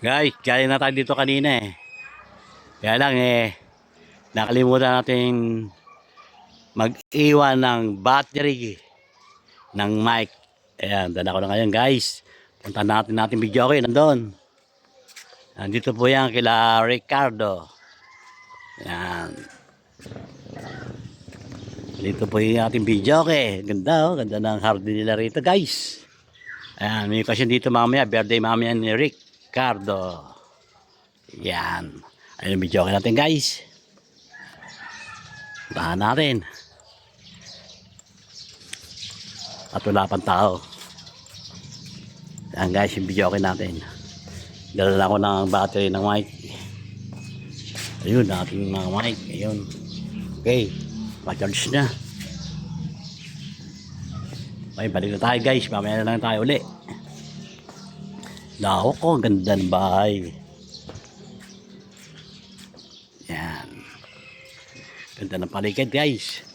Guys, galing na tayo dito kanina eh. Kaya lang nakalimutan natin mag-iwan ng battery ng mic. Ayan, dala ko na ngayon guys. Punta natin video okay, nandun. Nandito po yan kila Ricardo. Ayan. Dito po yung ating video okay. Ganda oh, ganda ng hardin nila rito guys. Ayan, may occasion dito mamaya, birthday mamaya ni Ricardo. Yan. Ayun, video okay natin guys. Tahan natin. At wala pang tao. Yan guys, yung video okay natin. Dala ko ng battery ng mic. Ayun, ating mga mic. Ayun. Okay. Pa-charge na. Okay, balik na tayo guys. Mamaya na lang tayo uli. Nako ko, ganda ng bahay. Yan. Ganda ng paligid guys.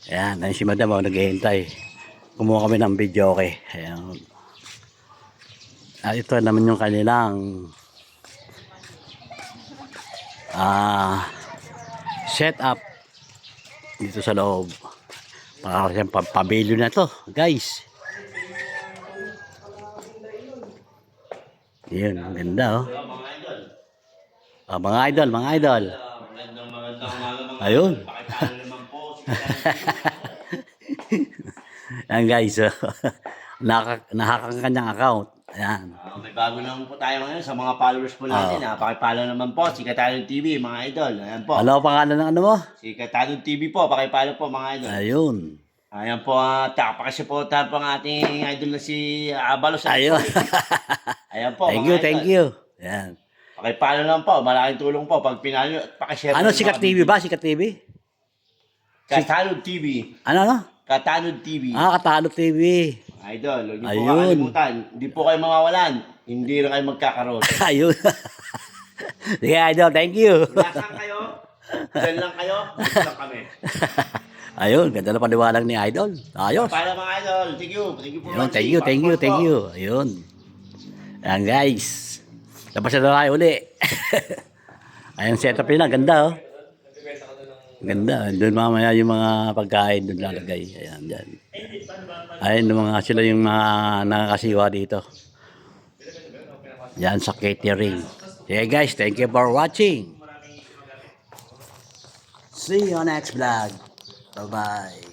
Ayan, ayun si madam naghihintay. Kumuha kami ng video okay. Ayan. At ito naman yung kanilang set up dito sa loob. Para siyang pabilo na to guys. Yun, ang ganda oh. Mga idol. Magandang ayun. Yan guys, nakakang kanyang account. Ayan. May bago naman po tayo ngayon sa mga followers po natin. Pakipollow naman po si Katalon TV, mga idol. Ayan po. Ano ang pangalan ng ano mo? Si Katalon TV po, pakipollow po mga idol. Ayun. Ayan po, pakisuportahan po ang ating idol na si Abalos. Ayun. Ayan po, Thank you. Ayan. Pakipollow lang po, malaking tulong po. Pag pinalo, pakishare. Ano, Sikat TV ba? Sikat TV? Katalon TV. Ano? Katalon TV. Katalon TV. Idol, huwag niyo po kakalimutan. Hindi po kayo mawawalan. Hindi rin kayo magkakaroon. Ayun. Sige, idol. Thank you. Nasaan kayo? Diyan lang kayo? Dito lang kami. Ayun, ganda na paliwanag ni idol. Ayos. Para mga idol. Thank you. Thank you for Ayun, watching. thank you. Ayun. Ayan guys. Tapos na tayo uli. Ayun, setup nila. Ganda oh. Ganda. Doon mamaya yung mga pagkain doon lalagay. Ayan, dyan. Ayun, sila yung mga nakakasiwa dito. Yan sa catering. Okay guys, thank you for watching. See you on next vlog. Bye-bye.